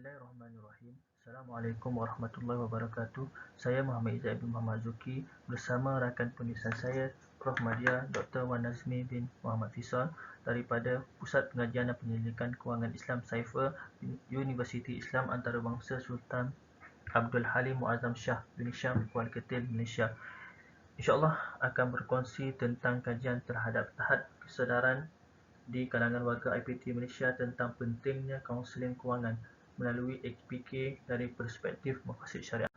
Bismillahirrahmanirrahim. Assalamualaikum warahmatullahi wabarakatuh. Saya Muhammad Izzat bin Muhammad Zuki bersama rakan penulisan saya, Prof. Madya Dr. Wan Nazmi bin Muhammad Fisal daripada Pusat Pengajian dan Penyelidikan Kewangan Islam Saifah, Universiti Islam Antarabangsa Sultan Abdul Halim Muazzam Shah bin Syam, Kuala Ketil, Malaysia. InsyaAllah akan berkongsi tentang kajian terhadap tahap kesedaran di kalangan warga IPT Malaysia tentang pentingnya kaunseling kewangan melalui AKPK dari perspektif maqasid syariah.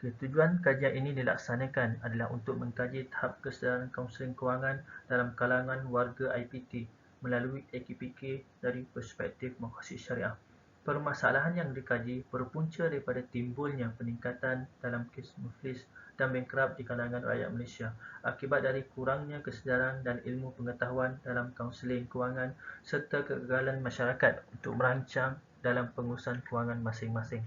Tujuan kajian ini dilaksanakan adalah untuk mengkaji tahap kesedaran kaunseling kewangan dalam kalangan warga IPT melalui AKPK dari perspektif maqasid syariah. Permasalahan yang dikaji berpunca daripada timbulnya peningkatan dalam kes muflis dan bankrupt di kalangan rakyat Malaysia akibat dari kurangnya kesedaran dan ilmu pengetahuan dalam kaunseling kewangan serta kegagalan masyarakat untuk merancang dalam pengurusan kewangan masing-masing.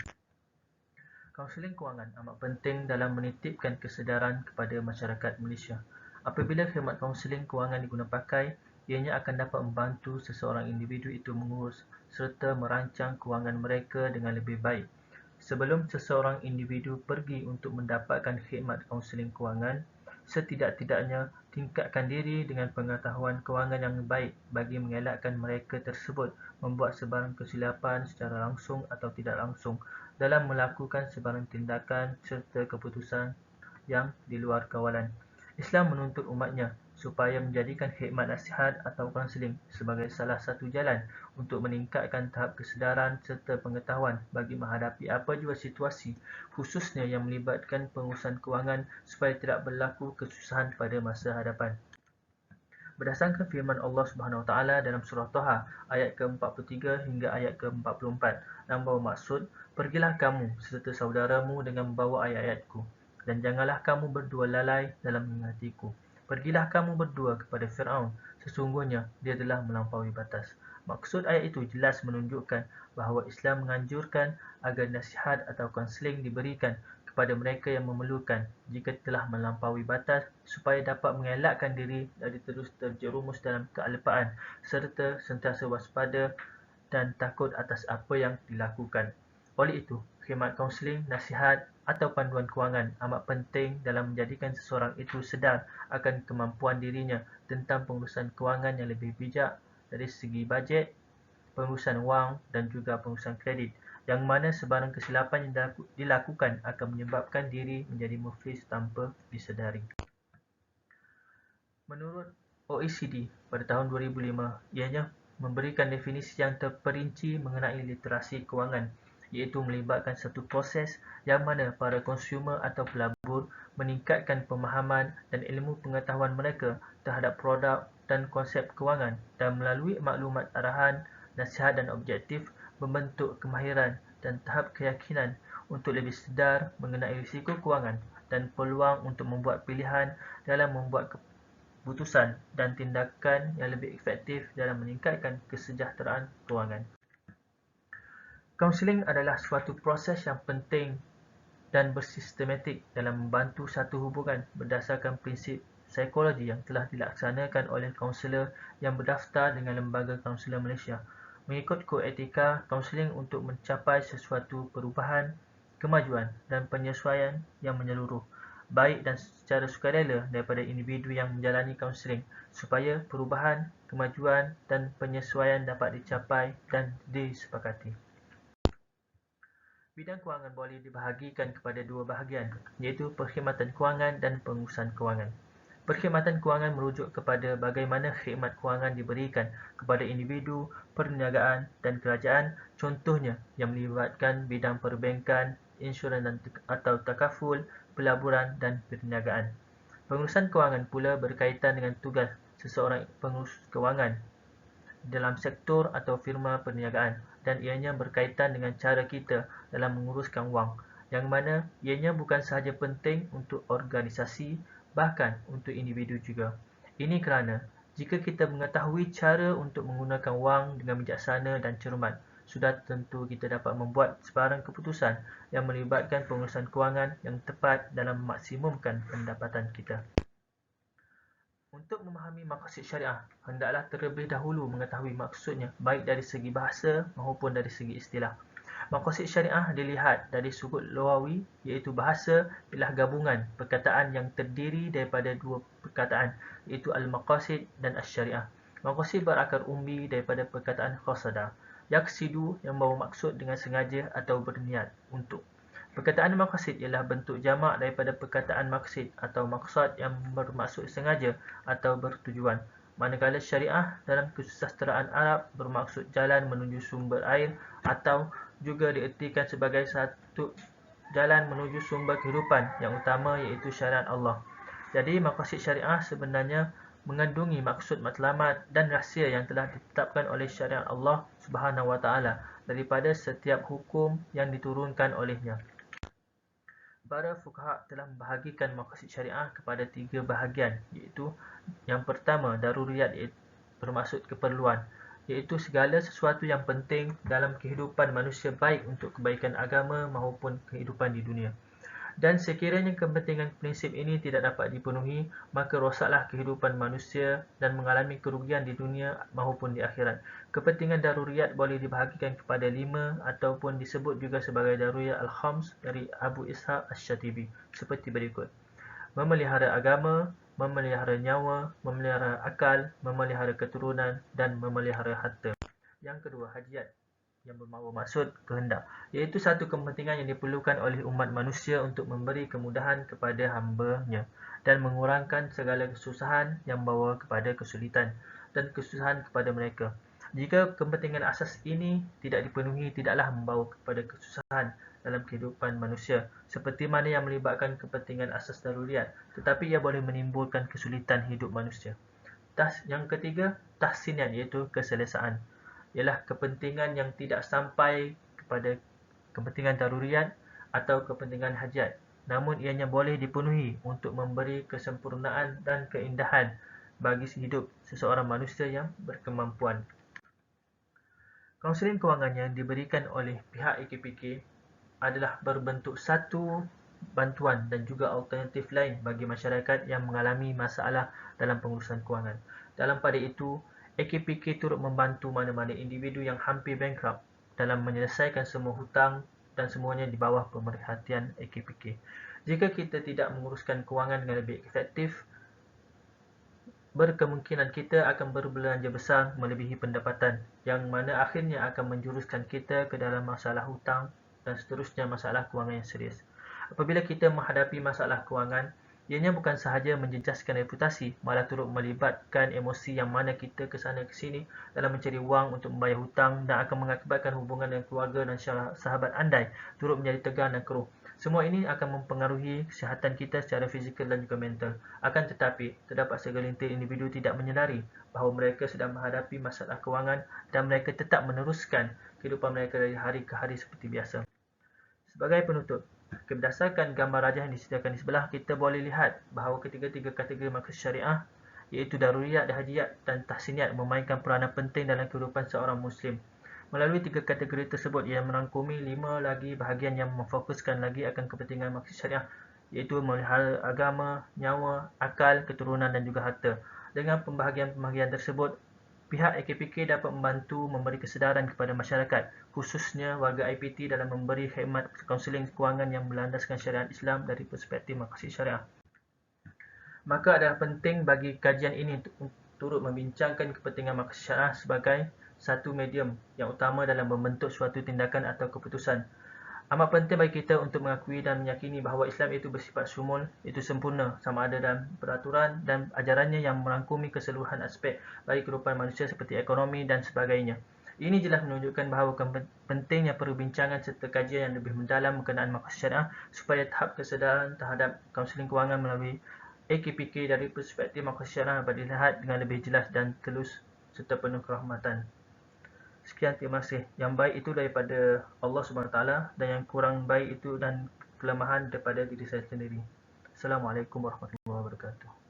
Kaunseling kewangan amat penting dalam menitipkan kesedaran kepada masyarakat Malaysia. Apabila khidmat kaunseling kewangan diguna pakai, ianya akan dapat membantu seseorang individu itu mengurus serta merancang kewangan mereka dengan lebih baik. Sebelum seseorang individu pergi untuk mendapatkan khidmat kaunseling kewangan, setidak-tidaknya tingkatkan diri dengan pengetahuan kewangan yang baik bagi mengelakkan mereka tersebut membuat sebarang kesilapan secara langsung atau tidak langsung dalam melakukan sebarang tindakan serta keputusan yang di luar kawalan. Islam menuntut umatnya supaya menjadikan khidmat nasihat atau kaunseling sebagai salah satu jalan untuk meningkatkan tahap kesedaran serta pengetahuan bagi menghadapi apa jua situasi, khususnya yang melibatkan pengurusan kewangan supaya tidak berlaku kesusahan pada masa hadapan. Berdasarkan firman Allah Subhanahu Wa Taala dalam surah Taha ayat ke-43 hingga ayat ke-44 yang bermaksud, pergilah kamu serta saudaramu dengan membawa ayat-ayatku dan janganlah kamu berdua lalai dalam mengingatiku. Pergilah kamu berdua kepada Fir'aun, sesungguhnya dia telah melampaui batas. Maksud ayat itu jelas menunjukkan bahawa Islam menganjurkan agar nasihat atau kaunseling diberikan kepada mereka yang memerlukan jika telah melampaui batas supaya dapat mengelakkan diri dari terus terjerumus dalam kealpaan serta sentiasa waspada dan takut atas apa yang dilakukan. Oleh itu, khidmat kaunseling, nasihat atau panduan kewangan amat penting dalam menjadikan seseorang itu sedar akan kemampuan dirinya tentang pengurusan kewangan yang lebih bijak dari segi bajet, pengurusan wang dan juga pengurusan kredit, yang mana sebarang kesilapan yang dilakukan akan menyebabkan diri menjadi muflis tanpa disedari. Menurut OECD pada tahun 2005, ianya memberikan definisi yang terperinci mengenai literasi kewangan, iaitu melibatkan satu proses yang mana para konsumer atau pelabur meningkatkan pemahaman dan ilmu pengetahuan mereka terhadap produk dan konsep kewangan dan melalui maklumat arahan, nasihat dan objektif membentuk kemahiran dan tahap keyakinan untuk lebih sedar mengenai risiko kewangan dan peluang untuk membuat pilihan dalam membuat keputusan dan tindakan yang lebih efektif dalam meningkatkan kesejahteraan kewangan. Kaunseling adalah suatu proses yang penting dan bersistematik dalam membantu satu hubungan berdasarkan prinsip psikologi yang telah dilaksanakan oleh kaunselor yang berdaftar dengan Lembaga Kaunselor Malaysia. Mengikut kod etika, kaunseling untuk mencapai sesuatu perubahan, kemajuan dan penyesuaian yang menyeluruh, baik dan secara sukarela daripada individu yang menjalani kaunseling supaya perubahan, kemajuan dan penyesuaian dapat dicapai dan disepakati. Bidang kewangan boleh dibahagikan kepada dua bahagian, iaitu perkhidmatan kewangan dan pengurusan kewangan. Perkhidmatan kewangan merujuk kepada bagaimana khidmat kewangan diberikan kepada individu, perniagaan dan kerajaan, contohnya yang melibatkan bidang perbankan, insurans atau takaful, pelaburan dan perniagaan. Pengurusan kewangan pula berkaitan dengan tugas seseorang pengurus kewangan dalam sektor atau firma perniagaan dan ianya berkaitan dengan cara kita dalam menguruskan wang, yang mana ianya bukan sahaja penting untuk organisasi, bahkan untuk individu juga. Ini kerana jika kita mengetahui cara untuk menggunakan wang dengan bijaksana dan cermat, sudah tentu kita dapat membuat sebarang keputusan yang melibatkan pengurusan kewangan yang tepat dalam memaksimumkan pendapatan kita. Untuk memahami maqasid syariah, hendaklah terlebih dahulu mengetahui maksudnya, baik dari segi bahasa maupun dari segi istilah. Maqasid syariah dilihat dari sudut lughawi, iaitu bahasa ialah gabungan perkataan yang terdiri daripada dua perkataan, iaitu al-maqasid dan asy-syariah. Maqasid berakar umbi daripada perkataan qasada, yaqsidu yang membawa maksud dengan sengaja atau berniat untuk. Perkataan maqasid ialah bentuk jamak daripada perkataan maqsid atau maqsad yang bermaksud sengaja atau bertujuan. Manakala syariah dalam kesusasteraan Arab bermaksud jalan menuju sumber air atau juga diertikan sebagai satu jalan menuju sumber kehidupan yang utama, iaitu syariat Allah. Jadi maqasid syariah sebenarnya mengandungi maksud matlamat dan rahsia yang telah ditetapkan oleh syariat Allah Subhanahu Wa Taala daripada setiap hukum yang diturunkan olehnya. Para fuqaha telah membahagikan maqasid syariah kepada 3 bahagian, iaitu yang pertama, daruriyat, bermaksud keperluan, iaitu segala sesuatu yang penting dalam kehidupan manusia baik untuk kebaikan agama maupun kehidupan di dunia. Dan sekiranya kepentingan prinsip ini tidak dapat dipenuhi, maka rosaklah kehidupan manusia dan mengalami kerugian di dunia maupun di akhirat. Kepentingan daruriyat boleh dibahagikan kepada 5 ataupun disebut juga sebagai daruriyat al-khams dari Abu Ishaq Asy-Syatibi seperti berikut: memelihara agama, memelihara nyawa, memelihara akal, memelihara keturunan dan memelihara harta. Yang kedua, hajat yang bermaksud kehendak, iaitu satu kepentingan yang diperlukan oleh umat manusia untuk memberi kemudahan kepada hamba-Nya dan mengurangkan segala kesusahan yang membawa kepada kesulitan dan kesusahan kepada mereka. Jika kepentingan asas ini tidak dipenuhi, tidaklah membawa kepada kesusahan dalam kehidupan manusia, seperti mana yang melibatkan kepentingan asas daruriyat, tetapi ia boleh menimbulkan kesulitan hidup manusia. Yang ketiga, tahsiniat, iaitu keselesaan, ialah kepentingan yang tidak sampai kepada kepentingan daruriyat atau kepentingan hajat, namun ianya boleh dipenuhi untuk memberi kesempurnaan dan keindahan bagi hidup seseorang manusia yang berkemampuan. Kaunseling kewangan yang diberikan oleh pihak AKPK adalah berbentuk satu bantuan dan juga alternatif lain bagi masyarakat yang mengalami masalah dalam pengurusan kewangan. Dalam pada itu, AKPK turut membantu mana-mana individu yang hampir bankrupt dalam menyelesaikan semua hutang dan semuanya di bawah pemerhatian AKPK. Jika kita tidak menguruskan kewangan dengan lebih efektif, berkemungkinan kita akan berbelanja besar melebihi pendapatan, yang mana akhirnya akan menjuruskan kita ke dalam masalah hutang dan seterusnya masalah kewangan yang serius. Apabila kita menghadapi masalah kewangan, ianya bukan sahaja menjejaskan reputasi, malah turut melibatkan emosi yang mana kita ke sana ke sini dalam mencari wang untuk membayar hutang dan akan mengakibatkan hubungan dengan keluarga dan sahabat andai turut menjadi tegang dan keruh. Semua ini akan mempengaruhi kesihatan kita secara fizikal dan juga mental. Akan tetapi, terdapat segelintir individu tidak menyedari bahawa mereka sedang menghadapi masalah kewangan dan mereka tetap meneruskan kehidupan mereka dari hari ke hari seperti biasa. Sebagai penutup, berdasarkan gambar rajah yang disediakan di sebelah, kita boleh lihat bahawa ketiga-tiga kategori maqasid syariah, iaitu daruriyat, hajiyat dan tahsiniat, memainkan peranan penting dalam kehidupan seorang Muslim. Melalui 3 kategori tersebut, ia merangkumi 5 lagi bahagian yang memfokuskan lagi akan kepentingan maqasid syariah, iaitu memelihara agama, nyawa, akal, keturunan dan juga harta. Dengan pembahagian-pembahagian tersebut, pihak AKPK dapat membantu memberi kesedaran kepada masyarakat, khususnya warga IPT, dalam memberi khidmat kaunseling kewangan yang berlandaskan syariat Islam dari perspektif maqasid syariah. Maka adalah penting bagi kajian ini untuk turut membincangkan kepentingan maqasid syariah sebagai satu medium yang utama dalam membentuk suatu tindakan atau keputusan. Amat penting bagi kita untuk mengakui dan meyakini bahawa Islam itu bersifat syumul, itu sempurna, sama ada dalam peraturan dan ajarannya yang merangkumi keseluruhan aspek bagi kehidupan manusia seperti ekonomi dan sebagainya. Ini jelas menunjukkan bahawa pentingnya perbincangan serta kajian yang lebih mendalam berkenaan maqasid syariah supaya tahap kesedaran terhadap kaunseling kewangan melalui AKPK dari perspektif maqasid syariah dapat dilihat dengan lebih jelas dan telus serta penuh kerahmatan. Sekian, terima kasih. Yang baik itu daripada Allah SWT dan yang kurang baik itu dan kelemahan daripada diri saya sendiri. Assalamualaikum warahmatullahi wabarakatuh.